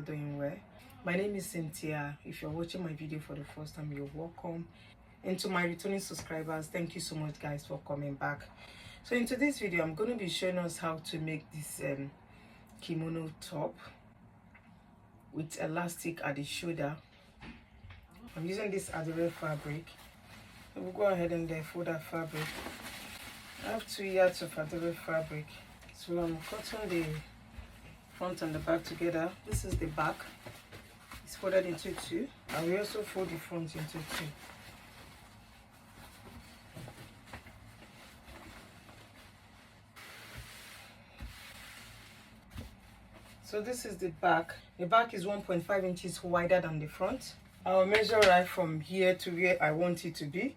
all doing well. My name is Cynthia. If you're watching my video for the first time, you're welcome. And to my returning subscribers, thank you so much guys for coming back. So in today's video, I'm going to be showing us how to make this kimono top with elastic at the shoulder. I'm using this Adire fabric. So we'll go ahead and fold that fabric. I have 2 yards of Adire fabric. So I'm cutting the front and the back together. This is the back. It's folded into 2. I will also fold the front into 2. So this is the back. The back is 1.5 inches wider than the front. I'll measure right from here to where I want it to be.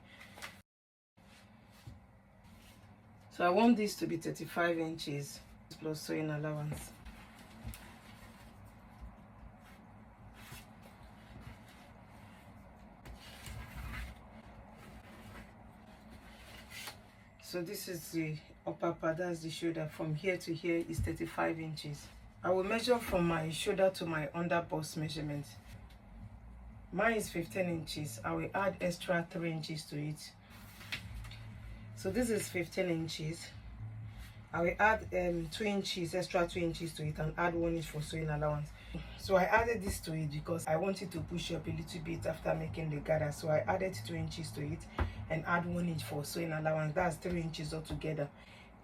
So I want this to be 35 inches plus sewing allowance. So this is the upper part, that's the shoulder. From here to here is 35 inches. I will measure from my shoulder to my under bust measurement. Mine is 15 inches. I will add extra 3 inches to it. So this is 15 inches. I will add 2 inches, extra 2 inches to it, and add 1 inch for sewing allowance. So I added this to it because I wanted to push up a little bit after making the gather. So I added 2 inches to it and add 1 inch for sewing allowance. That's 3 inches altogether.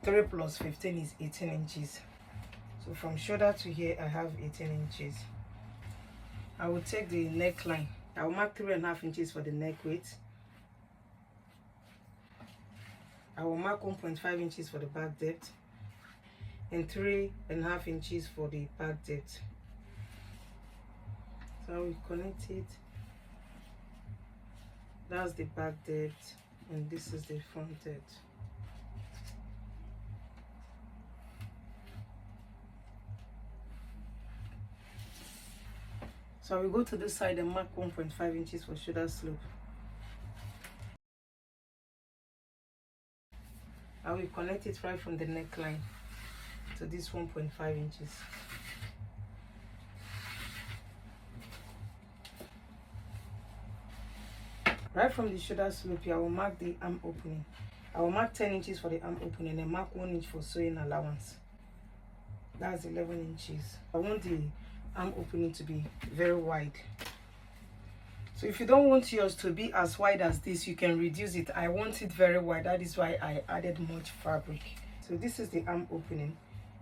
3 plus 15 is 18 inches. So from shoulder to here, I have 18 inches. I will take the neckline. I will mark 3.5 inches for the neck width. I will mark 1.5 inches for the back depth and 3.5 inches for the back depth. So I will connect it. That's the back depth and this is the front depth. So I will go to this side and mark 1.5 inches for shoulder slope. I will connect it right from the neckline to this 1.5 inches. Right from the shoulder slope here, I will mark the arm opening. I will mark 10 inches for the arm opening and mark 1 inch for sewing allowance. That's 11 inches. I want the arm opening to be very wide. So if you don't want yours to be as wide as this, you can reduce it. I want it very wide. That is why I added much fabric. So this is the arm opening.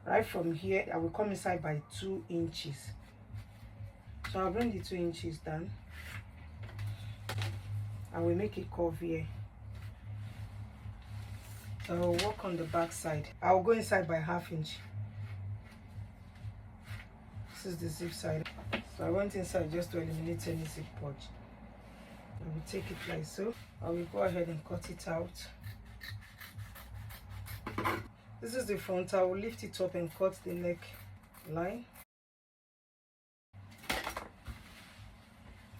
Right from here, I will come inside by 2 inches. So I'll bring the 2 inches down. I will make a curve here. So I will work on the back side. I will go inside by ½ inch. This is the zip side. So I went inside just to eliminate any zip purge. I will take it like so. I will go ahead and cut it out. This is the front. I will lift it up and cut the neck line.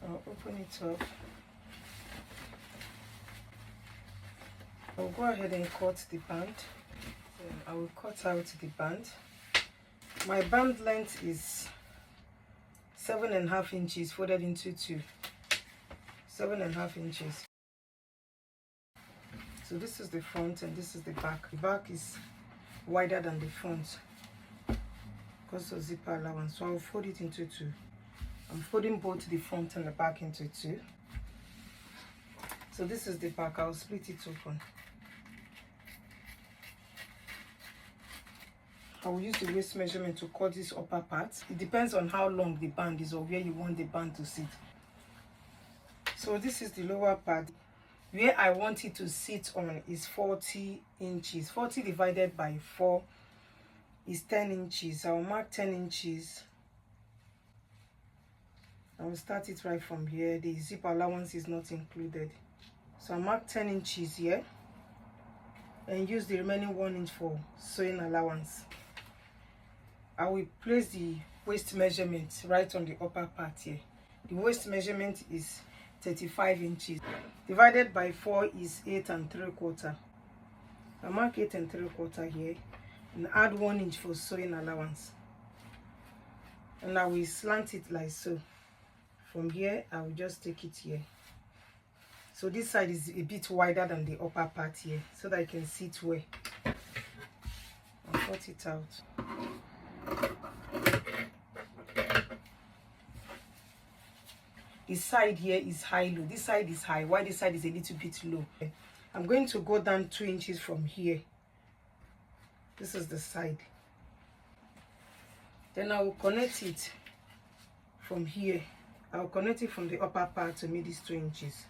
I'll open it up. I'll go ahead and cut the band. I will cut out the band. My band length is 7.5 inches folded into 2. 7.5 inches. So this is the front and this is the back. The back is wider than the front because of zipper allowance. So I'll fold it into 2. I'm folding both the front and the back into 2. So this is the back. I'll split it open. I will use the waist measurement to cut this upper part. It depends on how long the band is or where you want the band to sit. So this is the lower part. Where I want it to sit on is 40 inches. 40 divided by 4 is 10 inches. I will mark 10 inches. I will start it right from here. The zip allowance is not included. So I mark 10 inches here and use the remaining 1 inch for sewing allowance. I will place the waist measurement right on the upper part here. The waist measurement is 35 inches. Divided by 4 is 8 3/4. I mark 8 3/4 here and add 1 inch for sewing allowance. and I will slant it like so. From here I will just take it here. So this side is a bit wider than the upper part here, so that I can see it well. I'll cut it out. The side here is high low, this side is high, while this side is a little bit low. I'm going to go down 2 inches from here. This is the side. Then I will connect it from here. I will connect it from the upper part to meet these 2 inches,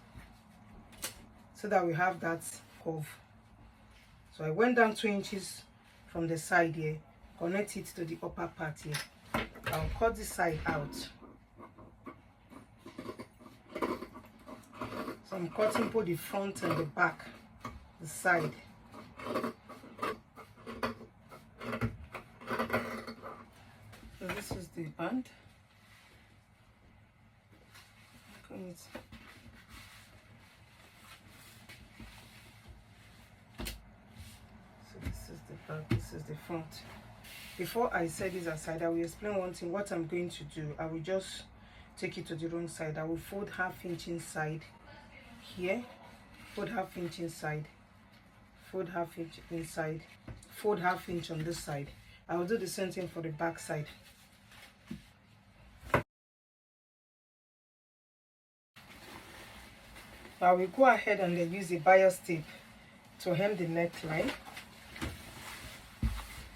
so that we have that curve. So I went down 2 inches from the side here, connect it to the upper part here. I'll cut this side out. So I'm cutting both the front and the back, the side. So this is the band. So this is the back, this is the front. Before I set this aside, I will explain one thing. What I'm going to do, I will just take it to the wrong side. I will fold 1/2 inch inside here, fold 1/2 inch inside, fold 1/2 inch inside, fold 1/2 inch on this side. I will do the same thing for the back side. I will go ahead and then use the bias tape to hem the neckline.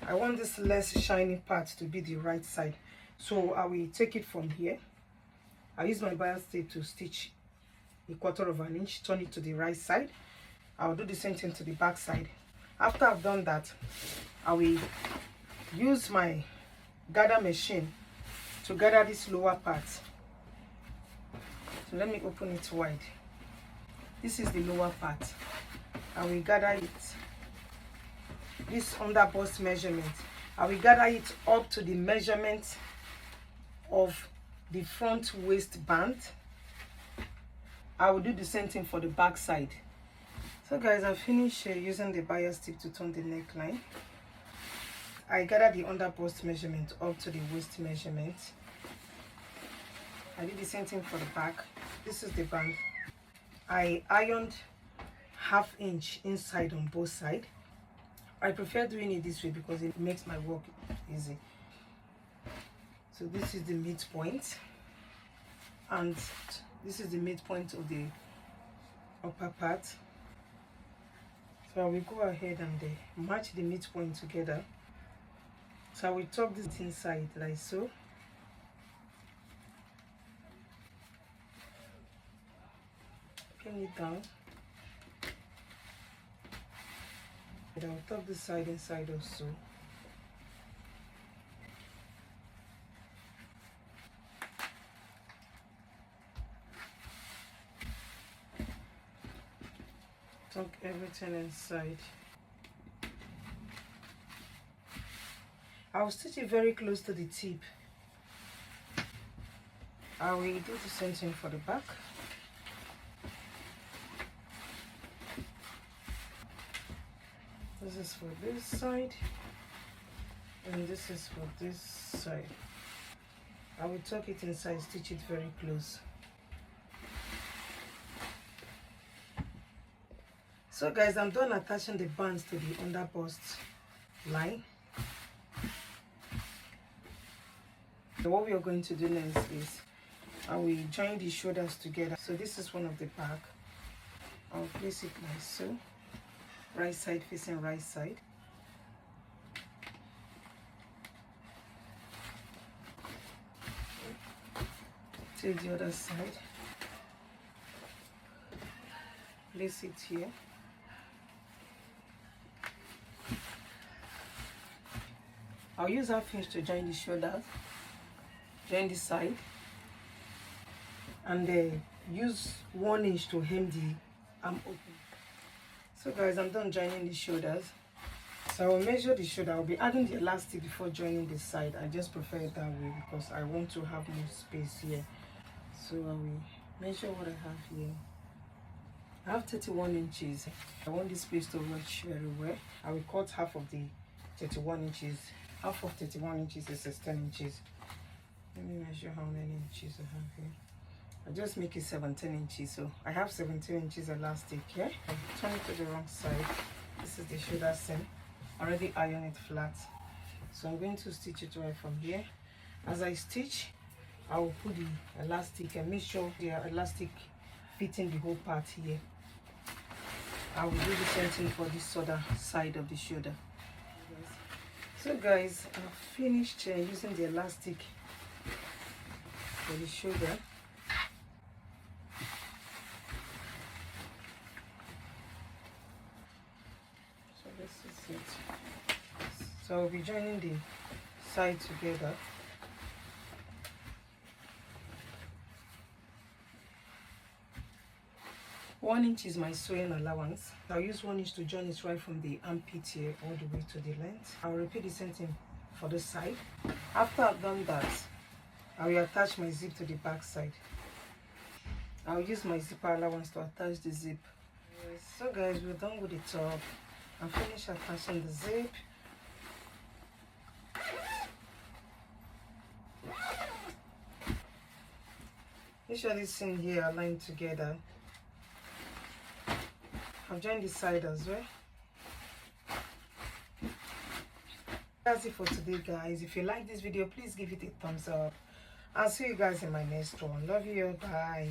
I want this less shiny part to be the right side, so I will take it from here. I use my bias tape to stitch 1/4 inch, turn it to the right side. I'll do the same thing to the back side. After I've done that, I will use my gather machine to gather this lower part. So let me open it wide. This is the lower part. I will gather it. This under bust measurement, I will gather it up to the measurement of the front waistband. I will do the same thing for the back side. So guys, I finished using the bias tip to turn the neckline. I gather the under bust measurement up to the waist measurement. I did the same thing for the back. This is the band. I ironed 1/2 inch inside on both sides. I prefer doing it this way because it makes my work easy. So this is the midpoint, and this is the midpoint of the upper part. So I will go ahead and match the midpoint together. So I will tuck this inside like so. Pin it down. And I'll tuck the side inside also. Tuck everything inside. I'll stitch it very close to the tip. I will do the same thing for the back. This is for this side, and this is for this side. I will tuck it inside, stitch it very close. So guys, I'm done attaching the bands to the under bust line. So what we are going to do next is I will join the shoulders together. So this is one of the back. I'll place it like so. Right side facing right side. Take the other side. Place it here. I'll use 1/2 inch to join the shoulders, join the side, and use 1 inch to hem the arm open. So guys, I'm done joining the shoulders. So I will measure the shoulder. I'll be adding the elastic before joining the side. I just prefer it that way because I want to have more space here. So I will measure what I have here. I have 31 inches. I want this place to reach very well. I will cut half of the 31 inches. Half of 31 inches is 10 inches. Let me measure how many inches I have here. I just make it 17 inches, so I have 17 inches elastic here. I turn it to the wrong side. This is the shoulder seam. I already iron it flat, so I'm going to stitch it right from here. As I stitch, I will put the elastic and make sure the elastic fitting the whole part here. I will do the same thing for this other side of the shoulder. So guys, I've finished using the elastic for the shoulder. So this is it. So I'll be joining the side together. One inch is my sewing allowance. I'll use 1 inch to join it right from the armpit here all the way to the length. I'll repeat the same thing for the side. After I've done that, I will attach my zip to the back side. I'll use my zipper allowance to attach the zip. So guys, we're done with the top. I'm finished attaching the zip. Make sure this thing here aligned together. I've joined this side as well. That's it for today, guys. If you like this video, please give it a thumbs up. I'll see you guys in my next one. Love you. Bye.